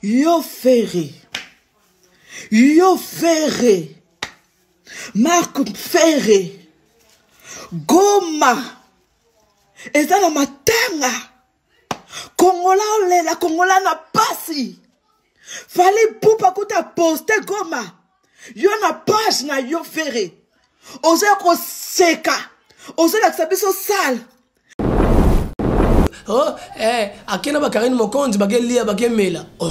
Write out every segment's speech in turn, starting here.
Yo Ferré. Yo Ferré. Marc Ferré. Goma. Eza na matanga. Kongola olela, Kongola na pasi. Fallait poupa kuta poster Goma. Yo na page na Yo Ferré. Ose ko seka. Ose la sabiso sale. Oh, akena bakarine mokonzi bakelia bakemela. Oh.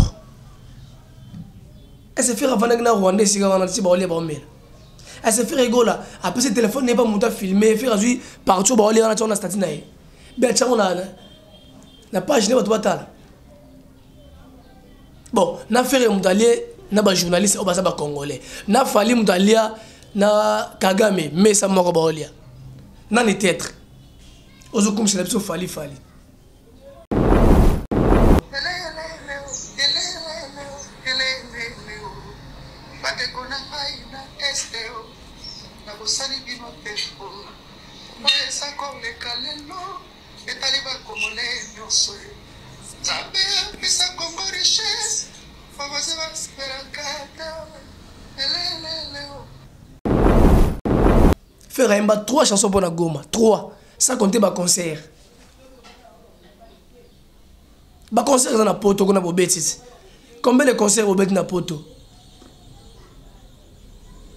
Elle se fait avant que na Rwanda si on a si ba olia ba omela. Elle se fait rigoler. Après ce téléphone n'est pas monté filmer, faire jouer partout ba olia na statut na ye. Ben tiens on a la page n'est pas total. Bon, na faire mutalier na ba journaliste au basa ba congolais. Na fali mutalia na Kagame mais ça moko ba olia. Na ni tête. Ozo comme c'est la fali. Faire 3 chansons pour la Goma, 3, sans compter ma concert. Ma concert dans la poto qu'on a pour bêtises. Combien de concerts au bêtises na poto?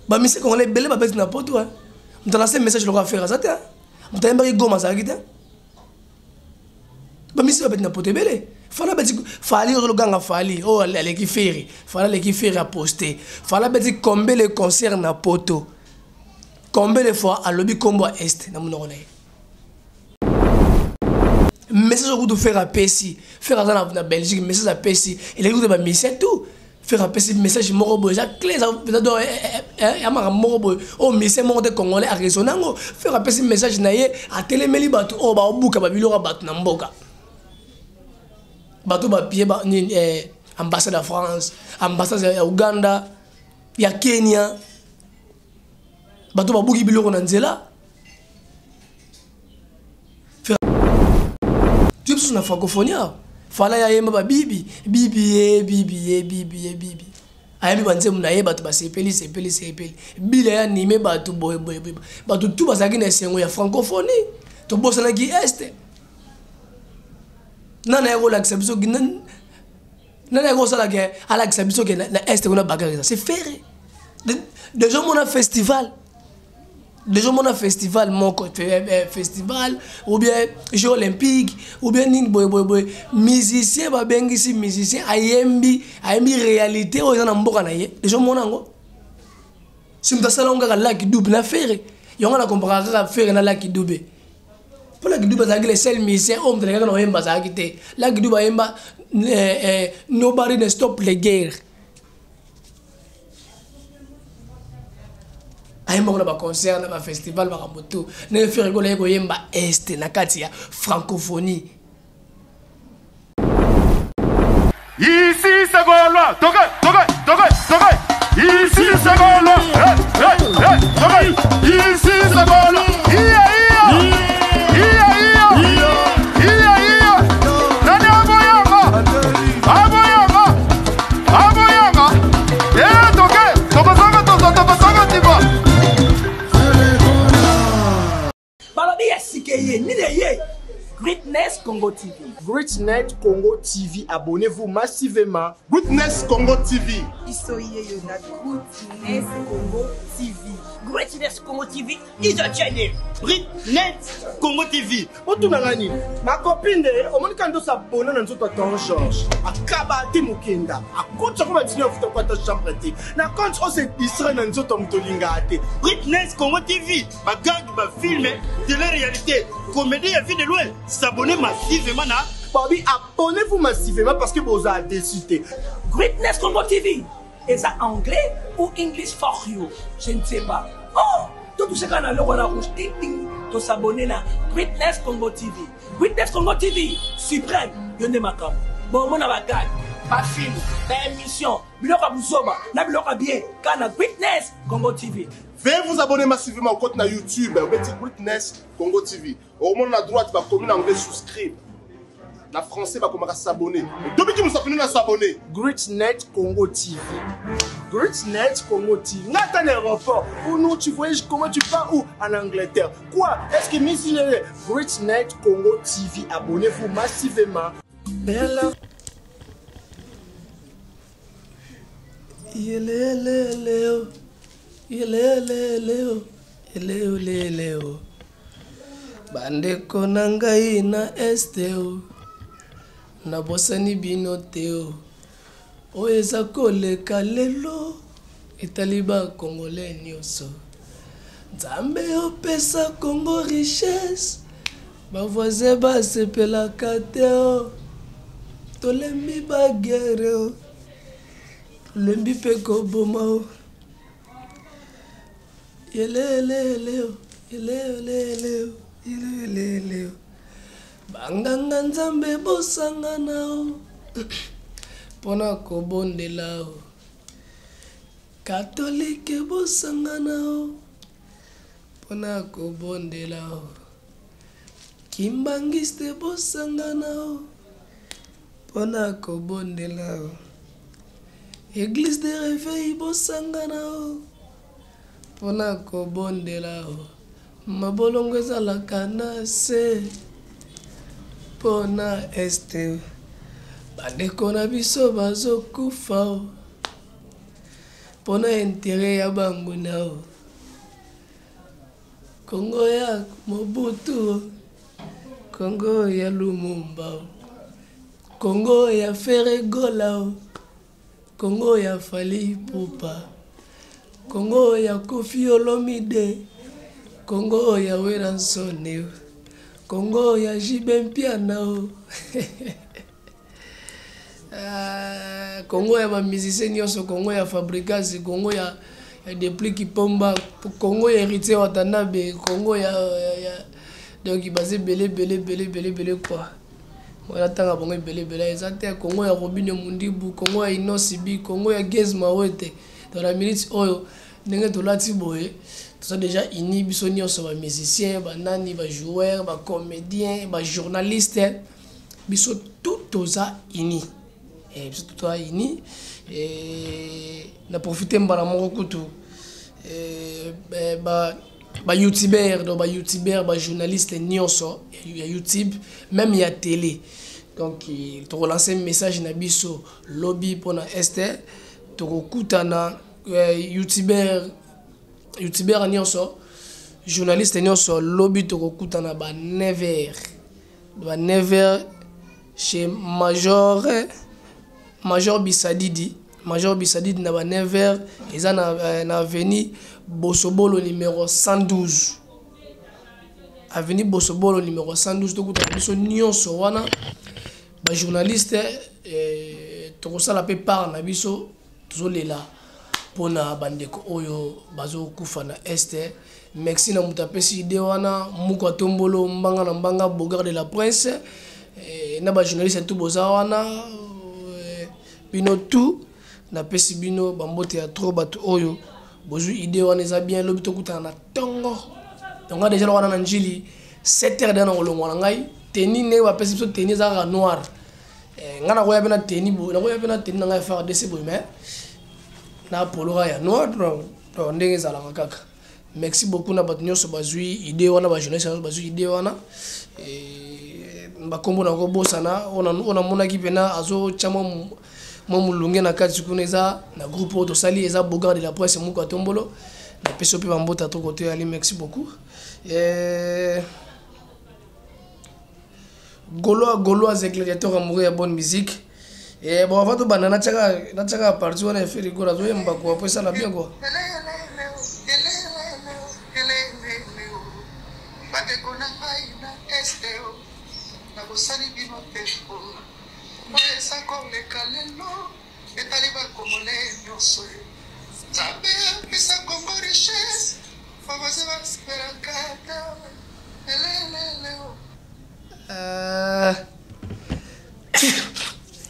Bah mais c'est qu'on est belé ma bêtises na poto hein. On t'a lancé un message le faire ça t'es. On t'a embarqué Goma ça guide. Bah mais c'est ma bêtises na poto belé. Fallait le gang fallait oh les qui faire. Fallait les qui faire à poster. Fallait bêtises combien de concerts na poto. Combien de fois à lobby combo est na mon oreille. Message au goût de faire à Pessi, faire à la Belgique, message à Pessi, il est goût de ma mission tout. Faire à Pessi, message morobo, j'ai clé, ça doit être un morobo, oh, message morobo congolais à résonant, faire à Pessi, message naïe, à téléméli bateau, oh, bah, au bouka, bah, bilora bateau, namboka. Bateau, bah, pied, bah, ambassade de France, ambassade de Ouganda, il y a Kenya, bateau, bah, bouki, bilora nanzela. Tu es na francophonie. Fala ya yemba bibi. Ayemi banze munaye batu ba sepeli. Bile ya nime batu boy. Batu tout basaki na sengo ya francophonie. To bossa na gi este. Nana ya gola kisabiso ginan. Nana ya gola ke ala kisabiso ke na este kuna bagari. C'est ferré. Déjà mon festival. Déjà mon festival mon festival ou bien jeux olympiques ou bien nin boy musicien ba bengi si musicien ayembi réalité o na mboka na ye déjà mon ngo si mtasala nga la ki double na faire yonga na comparer ka faire na la ki double pour la ki double za le seul musicien homme de la na yemba za kite la ki double yemba nobody ne stop les guerres. Aïe mon ba concert na ba festival ba ramoto ne faire rigoler ko yemba est na kati ya francophonie. Ici c'est Gaulois, toque. Ici c'est Gaulois, toque. Ici c'est Gaulois. Nani aboyanga. Toque tiba. Greatness Congo TV. Greatness Congo TV, abonnez-vous massivement. Greatness Congo TV. Greatness Congo TV. Greatness Congo TV is a channel. Greatness Congo TV. Otunangani, ma copine, au moins quand on s'abonne dans notre temps Georges, à Kabati Mukenda, à compte sur ma dîner de ta chambre, na compte on se distrait dans notre mtolingate. Greatness Congo TV, ma gang, ma film, de la réalité, comédie à vie de loin, s'abonner massivement na. Bobby, abonnez-vous massivement parce que vous avez décidé. Greatness Congo TV, est-ce anglais ou English for you? Je ne sais pas. Oh, tout ce qu'on a le roi la rouge, tu s'abonner là. Greatness Congo TV. Greatness Congo TV, suprême, yonde makam. Bon, mon avagad, pas film, ta émission, biloka buzoba, na biloka bien, kana Greatness Congo TV. Veuillez vous abonner massivement au compte na YouTube, Greatness Congo TV. Au moins à droite, va commun anglais souscrire. na français bakomaka s'abonner. Depuis que nous sommes venus s'abonner. Greatnet Congo TV. Greatnet Congo TV. N'a un aéroport. Ou non, tu voyages comment tu pars où? En Angleterre. Quoi? Est-ce que Miss Greatnet Congo TV, abonnez-vous massivement. Bella. Yeleleleo. Yeleleleo. Yeleleleo. Bandeko na ngai na esteo. Na bosani bino teo. Oyo eza koleka lelo etali bakongole nyonso. Nzambe opesa Congo richesse bavoisin basepelaka te o. Tolembi bagere o. Tolembi mpe koboma o. Yeleleleo. Yeleleleo. Yeleleleo. Banganga Nzambe bosangana o. Pona kobondela o. Katolike bosangana o. Pona kobondela o. Kimbangiste bosangana o. Pona kobondela o. Église de réveil bosangana o. Pona kobondela o. Mabolongo ezalaka na se. Pona este. Bandeko na biso bazokufa o. Pona intérêt ya banguna o. Congo ya Mobutu o. Congo ya Lumumba o. Congo ya Ferregola o. Congo ya Fally Ipupa. Congo ya Koffi Olomide. Congo ya Weranson o. Congo ya Jibe Mpiana o. Congo ya ba musicien nyonso, Congo ya Fabricas, Congo ya Depli Kipomba, Congo ya Héritier Watanabe, Congo ya donc basé belé quoi. Moi tanga bongo belé exactement Congo ya Robine Mundibu, Congo ya Inosibi, Congo ya Gez Mawete. Dans la minute oyo ndenge tolati boye, tout ça déjà ini biso nyonso ba musicien, ba nani, ba joueur, ba comédien, ba journaliste, biso tout ça ini. Et biso tout ça ini et na profiter mbala moko kutu ba youtubeur do ba youtubeur ba journaliste nyonso ya YouTube même ya télé. Donc to relancer un message na biso lobby pona este to kutana youtubeur nyonso journaliste nyonso lobby to kutana ba 9h chez Major Bisadidi na ba 9h eza na avenue Bosobolo numéro 112. Avenue Bosobolo numéro 112 to kutana biso nyonso wana ba journaliste to kosala pe par na biso tozolela pona bandeko oyo bazo kufa na este. Merci na mutapesi ide wana muko tombolo mbanga Bogard de la Prince na ba journaliste tout boza wana bino tout na pesi bino bambote ya trop bato oyo bozu ide wana eza bien lobi to kutana na tongo donc déjà wana na njili 7h dana olongwa na ngai teni ne ba pesi biso teni za noir ngana ko ya bena teni bo na ko ya bena teni na ngai fa desi bo mais na polo ya noir donc ndenge za la kaka. Merci beaucoup na bato nyonso bazui ide wana ba journaliste bazui ide wana bakombo na ko bosana ona mona ki pena azo chama mulunge na kati kuna eza na groupe auto sali eza Bogard de la Presse muko atombolo na peso pe bambota to côté ali. Merci beaucoup. Gaulois éclairateur amoureux ya bonne musique et bon avant to banana chaka parti wana fait rigolo azo yamba ko après ça la bien quoi.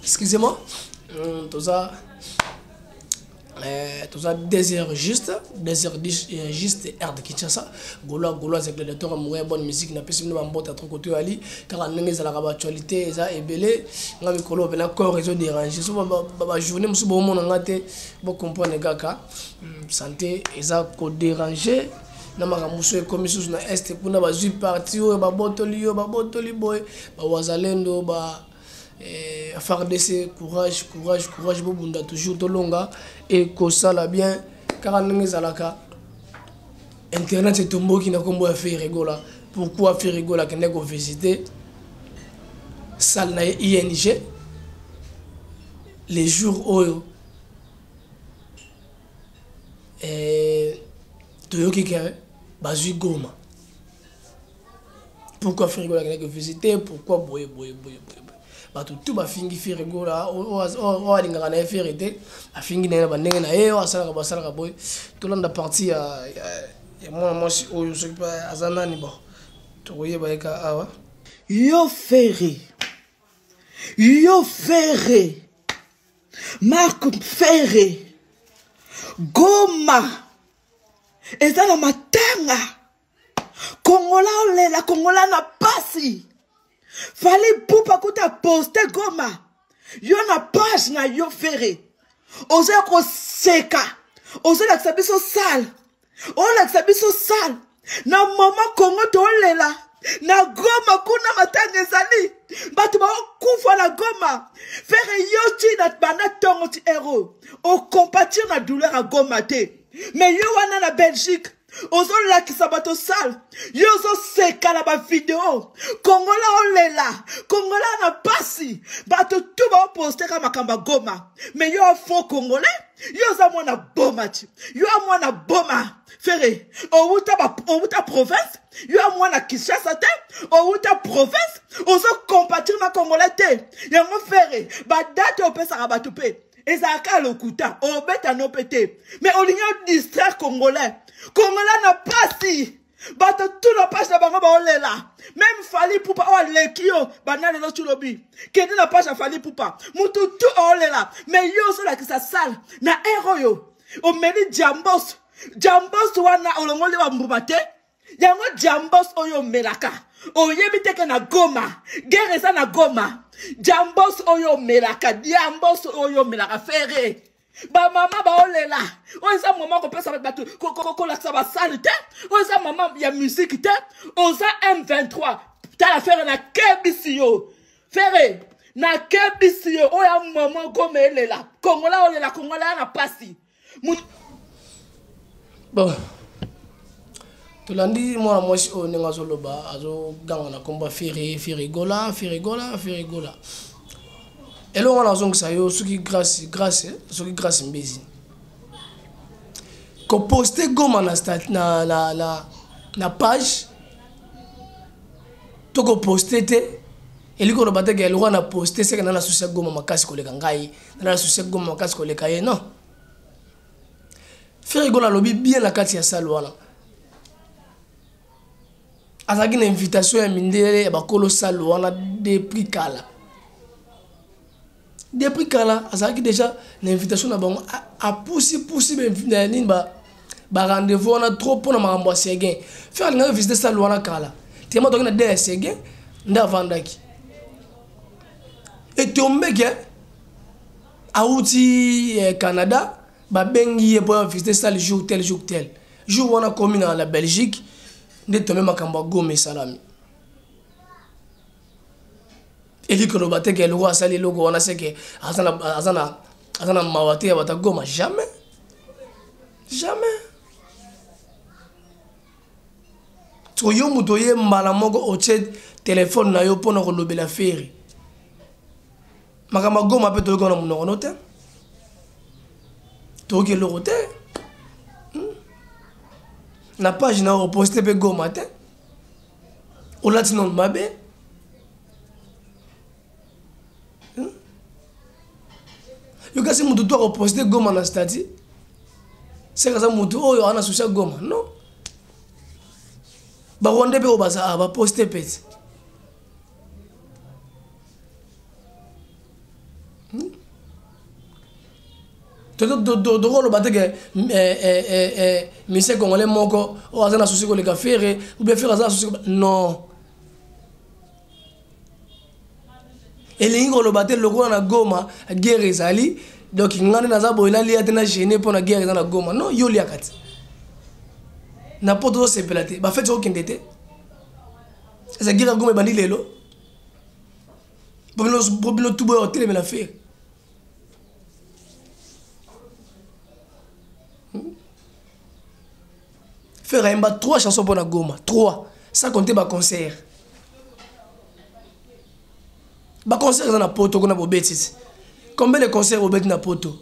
Excusez-moi, tout ça Tout ça, désert juste air de Kinshasa. Gaulois, c'est que le docteur a bonne musique, n'a pas si nous avons trop côté Ali, car on a la actualité, ça est belé. On a vu que l'on a encore réseau dérangé. Souvent, la journée, nous sommes en train de comprendre gars, santé, et ça, qu'on dérangé. Na makamuso ekomi susu na est kuna bazwi parti oyo babotoli boy bawazalendo ba FARDC courage bobunda toujours tolonga et kosala bien car ndenge zalaka internet c'est tomboki na kombo ya faire rigola pourquoi faire rigola kende ko visiter salle na ING les jours oyo toyoki ke bazui Goma. Pourquoi faire rigoler avec visiter? Pourquoi boye? Tout va finir faire rigoler. On a dit qu'on a fait arrêter. A fini na bandenge na on a salaka boy. Tout le monde a parti moi je suis pas azana ni bon. Tu voyais ba ka awa. Yo ferré. Marc Ferré. Goma. Eza na matanga. Kongola olela, Kongola na pasi. Fali pupa kuta poste Goma. Yo na page na yo ferré. Oze ko seka. Oze la biso sale. O la biso sale. Na mama Kongo to olela. Na Goma kuna matanga ezali. Batu ba kufa na Goma. Ferré yo ti na bana tongo ti héros. O compatir na douleur a Goma te. Mais yo wana na Belgique, ozo lakisa bato sale, yo zo seka na ba vidéo, Kongola olela, Kongola na pasi, bato tout ba poster ka makamba Goma. Mais yo faux Congolais, yo za mwana boma ti, yo mwana boma. Ferré, outa province, yo mwana Kinshasa te, outa province, ozo compatir na Congolais te. Yango Ferré, ba date opesa ka bato pe. Et ça a lokuta, on bête à nos pétés. Mais on l'ignon distraire Congolais. Congolais n'a pas si. Bato tout le page de Bango on là. Même Fali Poupa, oh l'équio, banane no chulobi. Kedi la page à Fali Poupa. Moutou tout on là. Mais yo so la qui ça sale. Na héros yo. On mène Jambos. Jambos wana olongoli wa mbubate. Yango Jambos oyo melaka. Oyebite ke na Goma. Guerre eza na Goma. Jambos oyo melaka. Jambos oyo melaka Ferré. Ba mama ba olela. Oza maman ko pesa batu ko la saba salite. Oza maman ya musique te. Oza M23. Ta la Ferré na kebisiyo. Ferré na kebisiyo. Oya maman ko melela. Kongola olela Kongola na pasi. Bon. Tulandi moi si on est zoloba azo ganga na combat Ferré gola. Et là on a zong ça yo suki grâce mbezi. Ko poster Goma na stat na page to ko poster te et liko robata ke lo na poster c'est que na souci Goma makasi ko leka ngai na souci Goma makasi ko leka ye non. Ferré gola lobi bien la kati ya salle wana. Azaki na invitation ya mindele ya bakolo salo wana depuis kala azaki déjà na invitation na bango a poussi na nini ba rendez-vous wana trop pona makambo ya Seguin faire linga visiter salo wana kala tema toki na de Seguin nda vandaki et tombeke auti Canada ba bengi pour visiter salo jour tel jour wana komi na la Belgique de tomber makambo Goma salami eli ko robate ke lo asali logo wana seke azana mawate ya bata Goma jamais to yo muto ye mbala moko oche téléphone na yo pona ko lobela Ferré makambo Goma pe to ko na munoko note to ke lo rote na page na reposter pe Goma te o lati non mabe yo kasi mutu to reposter Goma na stati c'est que ça mutu oyo ana social Goma non ba wonde pe o baza ba poster pet le bateau que monsieur congolais moko ou aza na souci ko le faire ou bien faire aza souci non et les le bateau le na Goma guerre ezali donc ngane na za boyna li atena gêner pour na guerre na Goma non yo li akati na poto se pelate ba fait aucun dété esa guerre Goma bandi lelo Bobino tout boy hôtel mais la faire faire 3 chansons pour la Goma 3 sans compter ba concert dans la poto qu'on a bobeti combien de concerts au bête na poto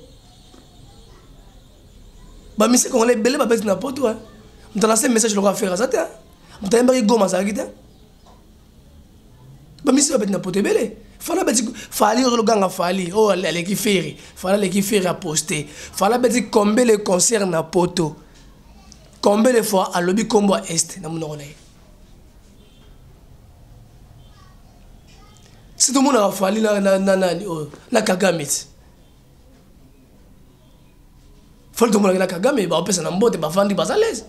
ba mise qu'on les belé ba bête na poto hein on lancé message le faire ça ta on t'a embari Goma ça gita ba mise ba bête na poto belé fala bête fali le ganga fali oh les qui faire fala les qui faire à poster fala bête combien les concerts na poto combien de fois à lobby combo est na mon si tout le monde a fallu na Kagame faut tout le monde na Kagame ba opesa na mbote ba vandi ba l'aise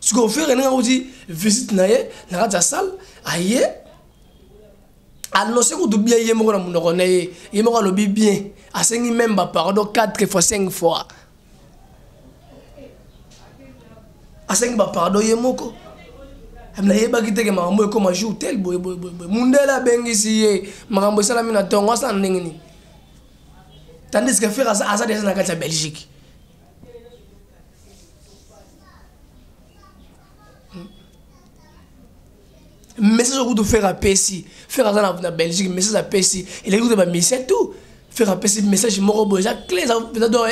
ce qu'on fait rien aussi visite na ta salle aye annoncer que tout bien yemo na munoko na yemo lobby bien a 5 même ba pardon 4 fois 5 fois a 5 ba pardon yemoko amna yeba kiteke makambo ko ma jour tel boy mundela bengisi ye makambo sala mina tongo sa ndengini tandis que faire ça déjà na kati ya Belgique message que faire à Pessi faire ça na Belgique message à Pessi il écoute ba message tout faire un petit message moro boy ça clé ça peut-être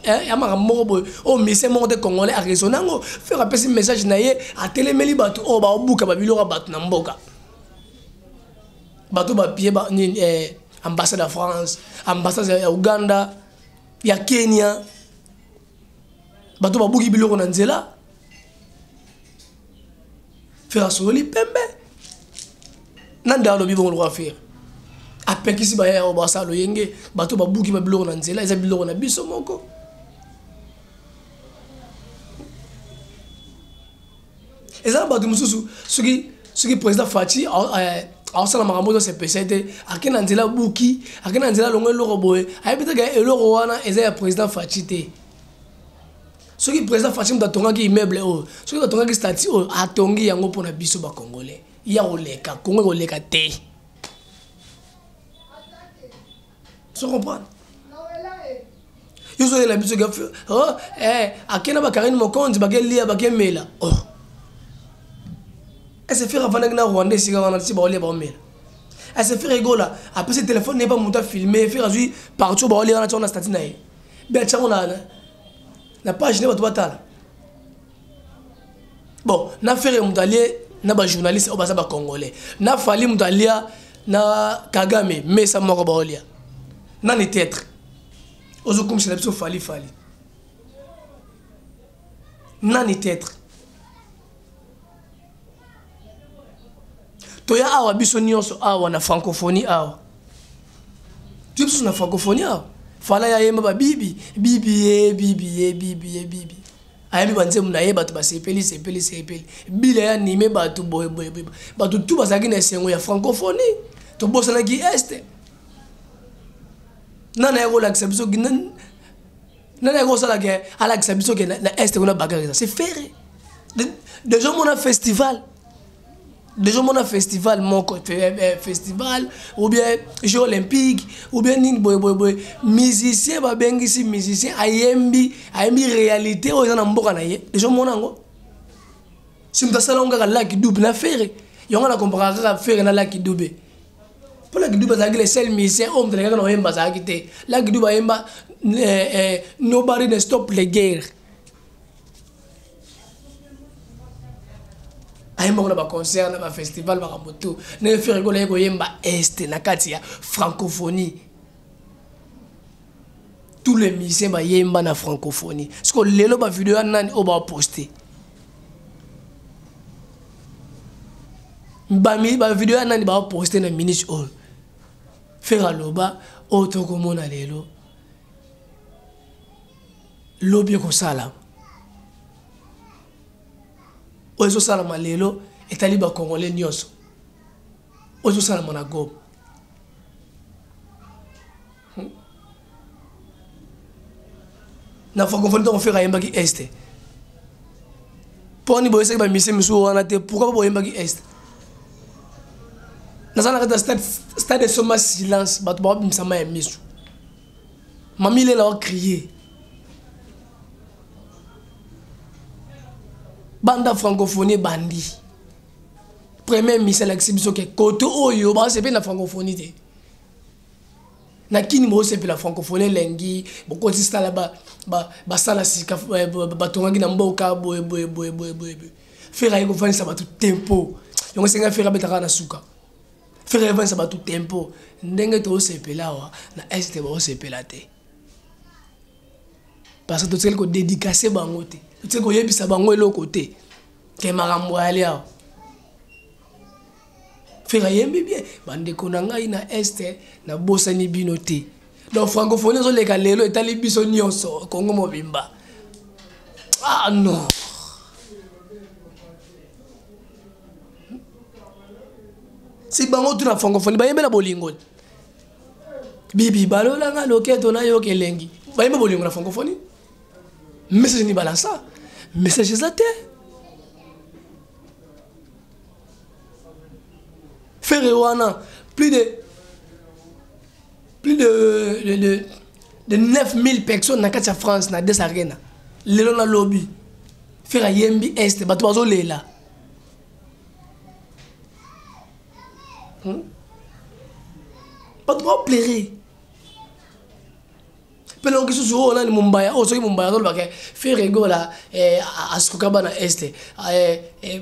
ya moro boy oh message moro de congolais a résonango faire un petit message naie à télémeli bato oh ba obuka ba biloko bato na mboka bato ba pied ba ambassade de France ambassade ya Uganda ya Kenya bato ba buki biloko na nzela faire soli pembe nanda lo bibon le faire après qui si ba ya ba sa lo yenge bato ba buki ba biloko na nzela eza biloko na biso moko eza bato mususu soki président Fati a sala makambo to CPCT akena nzela buki akena nzela longo eloko boye ayebita ga eloko wana eza ya président Fati te soki président Fati mutatonga ki immeuble o soki mutatonga ki statut o atongi yango pona biso ba congolais ya oleka kongo oleka te. Tu comprends? Yo la biso ga oh akena ba Karine Mokonzi ba kelia ba kemela oh elle se fait avant na Rwanda si on a si ba ole ba mela elle se fait rigola après ce téléphone n'est pas monté filmer faire azui partout ba ole on a statut na ye be tcha on a la page n'est pas batala bon na faire mutalier na ba journaliste o ba sa ba congolais na fali mutalia na Kagame mais ça moko ba olia na ni tête ozo comme c'est la biso fali na ni tête toya awa biso nyonso awa na francophonie awa tu biso na francophonie awa fala ya yemba ba bibi ayemi banze muna ye bato basepeli bila ya nime bato boy bato tout bazaki na esengo ya francophonie to bosana ki este nana ya kolakisa biso nana ya kosala ke alakisa biso ke na este kuna bagarisa c'est ferré déjà mon festival mon festival ou bien jeux olympiques ou bien nin boy musicien ba bengisi musicien ayembi réalité o na mboka na ye déjà mon ngo simta salonga ka Lucky Dube na ferré yonga na comparer ka ferré na Lucky Dube pour Lucky Dube za le seul musicien homme de la no yemba za kite Lucky Dube yemba nobody ne stop les guerres ayemba na ba concert na ba festival ba moto ne faire rigoler ko yemba est na kati ya francophonie tous les musiciens ba yemba na francophonie parce que lelo ba vidéo nani o ba poster ba vidéo nani ba poster na minute all faire loba auto komona lelo lobi ko sala ozo sala malelo etali ba congolais nyonso ozo sala mona gob na francophonie on fait yemba ki est pour ni boyese ba mission misu wana te pourquoi ba yemba ki est na sana ka stade de soma silence ba to ba bimsama ya misu mamile la crier banda francophonie bandi premier mission l'exhibition que côté oyo ba c'est bien la francophonie te na kini mo c'est la francophonie lengi beaucoup sista là ba sala sika ba tongangi na mboka boy faire ko fani ça ba tout tempo yongo senga faire betaka na suka faire fani ça ba tout tempo ndenge to sepela wa na est ba sepela te parce que tout ce ko dédicacer bango te tout ce ko yebisa bango elo côté ke marambo ali awo faire yembi bien bande konanga ina este na bosani bino te donc francophonie zo leka lelo etali biso nyonso kongo mobimba ah non si bango tu na francophonie bayembe na bolingo bibi balola nga loketo na yo kelengi bayembe bolingo na francophonie message ni balança message zate faire wana plus de 9000 personnes na kati ya France na des arena lelo na lobby faire yembi est bato bazo lela bato ba pleurer pelo que susu ona ni mumbaya o soki mumbaya zo bake faire gola askoka bana est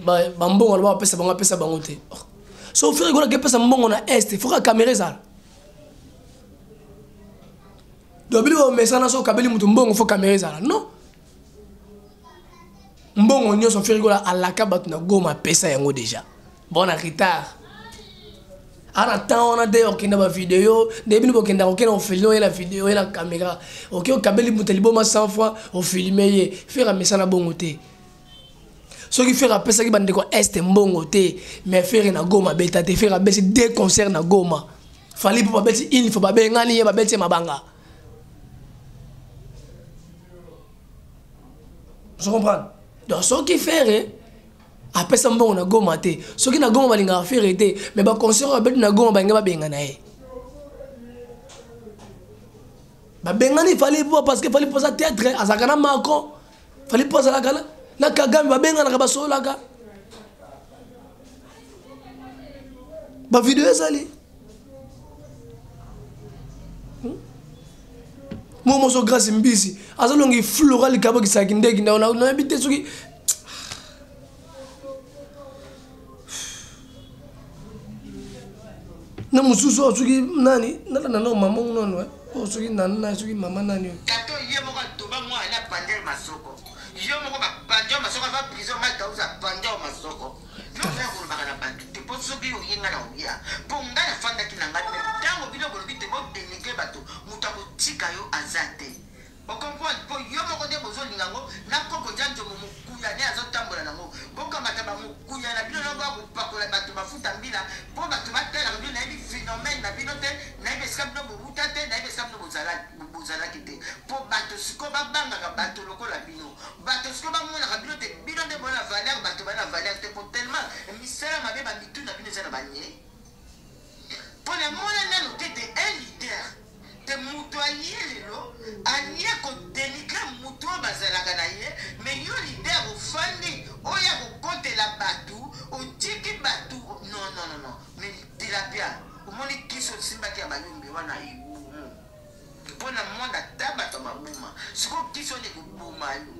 ba mbongo ba pesa bango te so faire gola ke pesa mbongo na est faut ka caméra ça dobili o mesana so kabeli mutu mbongo faut caméra ça non mbongo nyonso faire gola alaka batu na goma pesa yango déjà bon en retard ana temps on a des okenda ba vidéo debini bokenda okenda on filmer la vidéo et la caméra OK o kabeli mutu liboma 100 fois o filmer faire mesana bongo te ce qui fait pesa ki bande ko est mbongo te mais faire na goma beta te faire besi deux concerts na goma fali pour beti il faut ba bengani ba beti mabanga. Je comprends. Donc ce qui fait après ça mbongo na goma te ce qui na goma balinga faire te mais ba concert ba na goma banga ba bengana e ba bengani fali pour parce que fali pour ça théâtre azakana Macron fali pour ça la na Kagame ba bengana ka basola ka ba vidéo ezali momo so grâce mbisi azalongi floral kabo kisaki ndeki na bité soki na mususu soki nani na no mama ngono o soki nana soki mama nani kato yemo ka toba mo ala pandel masoko yemo ko ba pandel masoko va prison ma causa pandel masoko no na ko ba kana bantu te po soki o yenga na uya po ngana fanda kinanga tango bilo ko bite bo denike bato mutako tika yo azate o comprendre po yemo ko de bozo lingango na koko janjo mo mukuya ne azotambola nango boka mataba mukuya na bilo no ba kupakola bato bafuta mbila po bato batela mbilo na bi phénomène na bino te na bi skam no buta te na bi skam no bozala kite po bato siko ba banga ka bato lokola bino bato siko ba mona ka bino te bino de bona valeur bato bana valeur te po tellement misala mabe ba mitu na bino zana banye po na mona nano te de un leader te mutu ayelelo anye ko dénigrer mutu bazalaka na ye mais yo leader ofandi oya ko kotela batu otiki batu non mais tilapia omoni kiso simba ki abayumbi wana ibu pona mwanda taba to mabuma siko kiso ne kubuma yo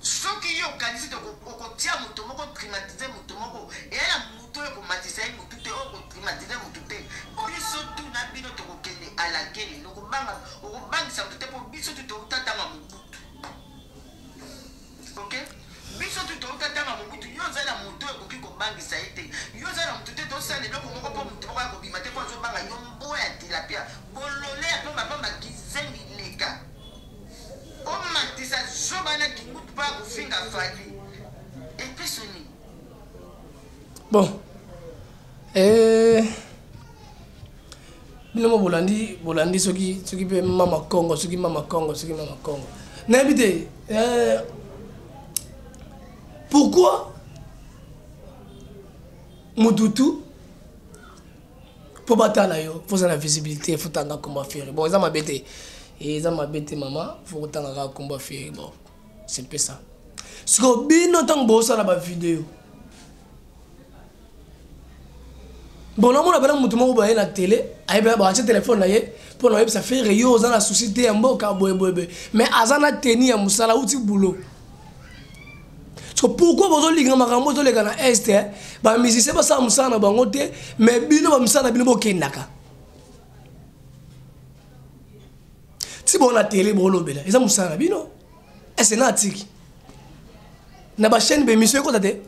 soki yo kanisi to ko tia mutu moko trimatiser mutu moko era mutu ko matisa mutu te o ko trimatiser mutu te biso tu na bino to ko kende ala kele no ko banga o ko banga sa mutu te po biso tu to tata ma mutu OK biso biso tu totatanga mobutu yo oza na moto okoki kobangisa ye te yo oza na motu te tosala eloko moko mpo motu moko akobima te mpo azobanga yo mboya ya tilapia bolole ya pambapamba kizengi leka omatisa zobana kingutu mpo akofinga fali epesoni bon binomo bolandi soki mpe mama Congo soki mama Congo nayebi te pourquoi Moutoutou pour batala yo faut ça la visibilité faut tanga combat faire bon ça m'a bêté et ça m'a bêté maman faut tanga combat faire bon c'est un peu ça ce que bien tant que ça la vidéo bon non on a bien mutu moko na télé ay ba ba téléphone na ye pour na ça fait yo za la société mboka boy mais azana teni ya musala uti boulot. So pourquoi vous avez dit que vous avez dit que est les musiciens ne sont pas bango te mais bino ba musana bino bokendaka. Si bon la télé bolo bela, eza musana bino. C'est na tiki. Na ba chaîne be émission ko tate.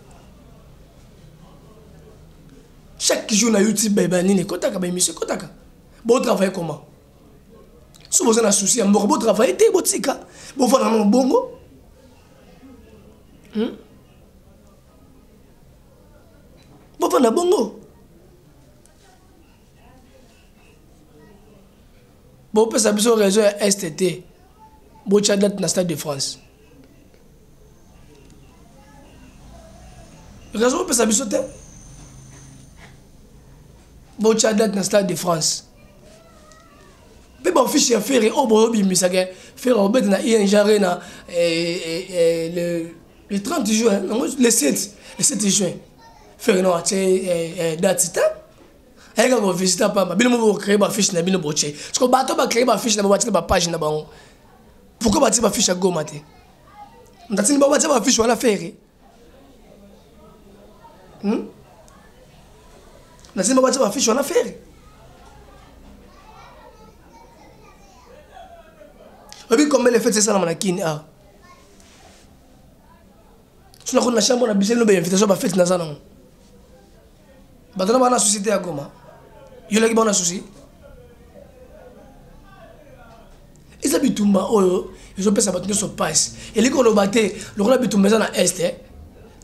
Chaque jour na YouTube ba nini ko taka ba émission ko taka. Bon travail comment? Si vous avez un souci, vous travaillez te botika. Vous faites un bongo. Bon, on a bongo. Bon, on peut s'appuyer sur le réseau STT. Bon, tu as date dans le Stade de France. Le réseau, on peut s'appuyer sur le bon, tu as date dans le Stade de France. Mais bon, fiche à faire, oh, bon, mais ça va faire au bête dans le 30 juin, le 7 juin. Faire non, c'est date, et quand vous visitez pas, vous créez ma fiche, vous avez parce que bateau va créer ma fiche, vous avez ma page. Pourquoi vous avez ma fiche à go maté? Vous avez ma fiche, on a fait. Vous avez ma fiche, on a fait. Vous avez combien de fêtes c'est ça dans la kine? Si on a une chambre, on a besoin de l'invitation à la fête dans la zone. On a une société à Goma. Il y a un souci. Ils habitent tout le monde. Ils ont fait ça sur passe. Et les gens qui ont battu, le roi habite tout le monde dans l'Est.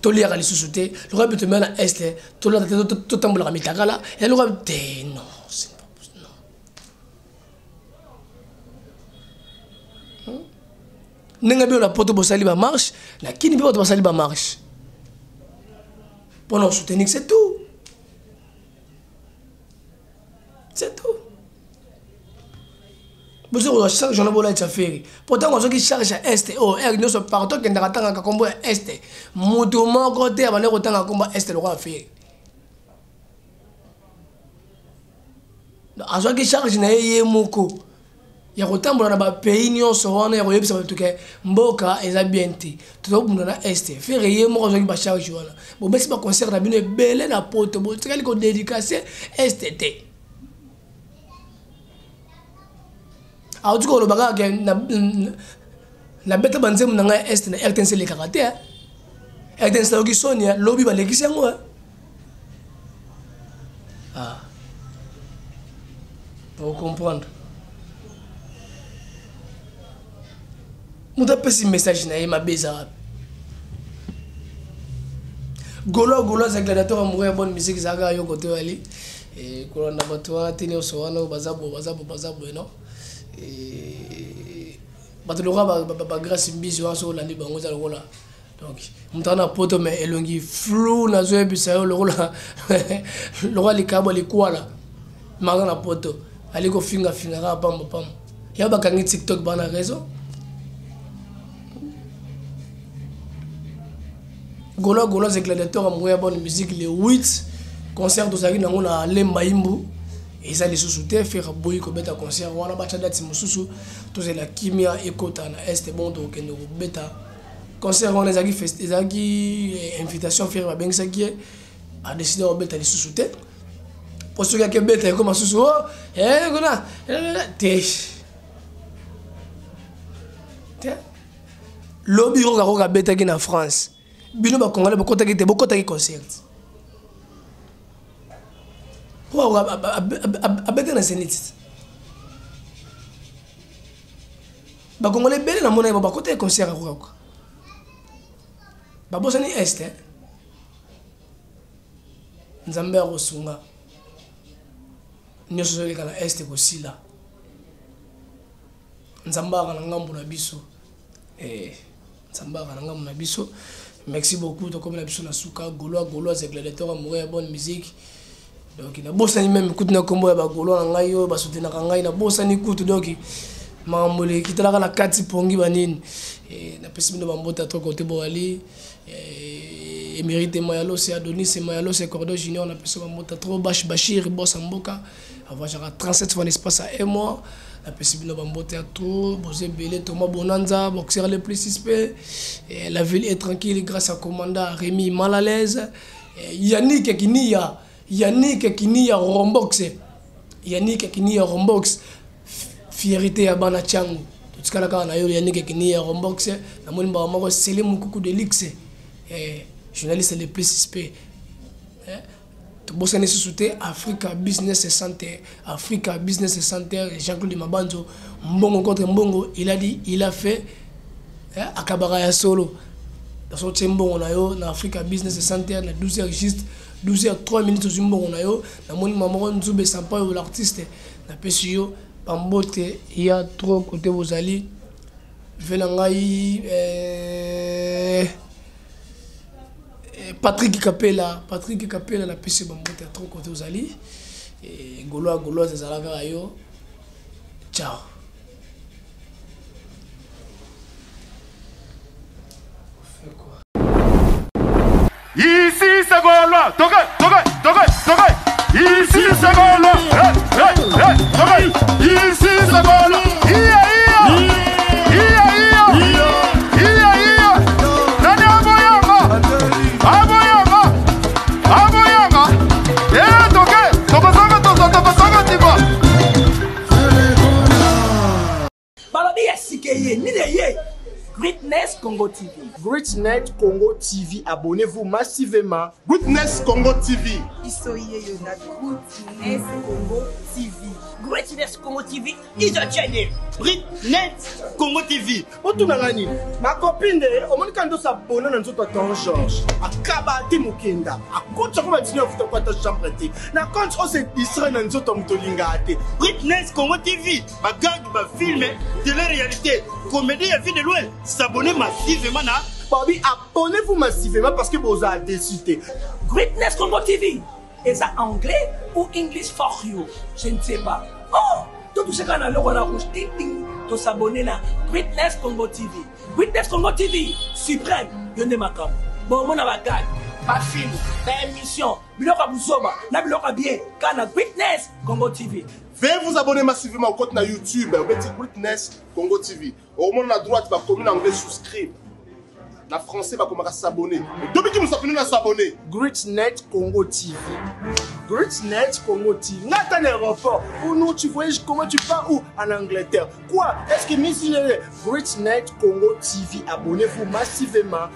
Tout le monde a les sous-soutés. Le roi habite tout le monde dans l'Est. Tout le monde a mis la gala. Et le roi habite. Non, c'est pas possible. Nenga bio la poto bosali ba marche, la kini bio bosali ba marche. Pour nous soutenir, c'est tout. C'est tout. Vous avez chaque journée de faire. Pourtant, on a qui charge à Est. Oh, nous sommes partout qui n'attendent qu'à combat Est. Moutouma côté avant de retourner à combat Est le roi faire. À ceux qui chargent na yé moko. Ya kotambola na ba pays nyonso wana ya koyebisa bato ke mboka eza bien te. Tozobunda na Est. Faire yé moko zo ki ba charge wana. Bo besi ba concert na bino ebele na poto. Bo tikali ko dédicacer STT. Alors tu le bagage na beta banzemu na nga Est na RTNC le karaté. RTNC la ki Sonia lobby ba lekisi yango. Ah. Pour comprendre. Mouta pesi message na ma beza. Golo za gladiateur amoureux bonne musique zaga yo côté ali et kolanda batwa teni osowana bazabo non et batolora ba grâce mbizi waso landi bango za lola donc mutana poto mais elongi flou na zo ebisa yo lola lola likabo likwala manga na poto ali ko finga ra pam ya ba kangi TikTok bana réseau Golo c'est gladiateur amoureux bonne musique le 8 concert dozaki nango na Lemba Imbu et ça les sous-soutés faire boy ko beta concert wana ba tchada timususu toze la kimia ekota na est bon donc no beta concert on les fest ezaki invitation faire ba bengisa qui a décidé de beta les sous-soutés pour ceux qui beta comme sous gona te lobby roka beta qui na France bino ba congolais ba kota kite bokota ki concert po abete na senit ba congolais bele na mona ba kota concert ko ba bosani est nzambe ya kosunga nyonso zoleka na este kosila nzambe aka na ngambo na biso nzambe aka na ngambo na biso. Merci beaucoup de comme la biso na suka Gaulois c'est l'électeur amoureux ya bonne musique donc na bosani même écoute na kombo ya ba Gaulois na ngai yo ba soutenir ngai na bosani écoute donc mamole kitala na kati pongi banini na pesi bino bambota to côté boali Émérite Mayalo c'est Adonis Mayalo c'est Cordo Junior na pesi bambota trop Bashir boss mboka avoir genre 37 fois l'espace à un mois la possibilité de tout, Bosé Belé, Thomas Bonanza, boxeur le plus suspect. La ville est tranquille grâce à commandant Rémi mal à l'aise. Yannick Kinia Rombox. Yannick Kinia Rombox. Fierté à Banachango. Tout ce qu'on a Yannick Kinia Rombox. La moine Bahamaro, c'est le coucou de l'X. Journaliste le plus suspect. Bosani Souté, Africa Business Center, Africa Business Center, Jean-Claude Mabanzo, Mbongo contre Mbongo, il a dit, il a fait Akabara ya solo. Dans son tembo, on a eu dans Africa Business Center, dans 12h juste, 12h 3 minutes au Mbongo, on a eu dans mon maman Nzube Sampa, l'artiste, dans PSU, Pambote, il y a trop côté vos alliés. Velangai, Patrick Capella la PC Bambote trop côté aux alliés et Gaulois des Alagayo. Ciao. Ici c'est Gaulois, Tokai. Ici c'est Gaulois, Tokai. Ici c'est Gaulois, Greatness Congo TV. Greatness Congo TV, abonnez-vous massivement. Greatness Congo TV. Isoye Yona Greatness Congo TV. Greatness Congo TV is a channel. Greatness Congo TV. Otunangani, ma copine, au moins quand on s'abonne dans notre temps Georges, à Kabati Mukenda, à Côte comme tu n'as pas ta chambre. Na quand on s'est distrait dans notre Mutolingate. Greatness Congo TV, ma gag, ma film, télé-réalité, comédie à vie de loin. S'abonner massivement à Bobby, abonnez-vous massivement parce que vous avez décidé. Greatness Congo TV. Est ça anglais ou English for you? Je ne sais pas. Oh, tout ce qu'on a là, on a rouge, ting ting, de s'abonner là. Greatness Congo TV. Greatness Congo TV, suprême, yonde makam. Bon, mon avagad, ma film, ma émission, biloka buzoba, na biloka bien, kana Greatness Congo TV. Veuillez vous abonner massivement au compte na YouTube, au petit Greatness Congo TV. Au moment à droite, va commune anglais souscrire. La français va commencer à s'abonner. Depuis que nous sommes à s'abonner. Greatness Congo TV. Greatness Congo TV. N'a un aéroport. Où nous tu voyages comment tu pars où en Angleterre. Quoi? Est-ce que Greatness Congo TV, abonnez-vous massivement.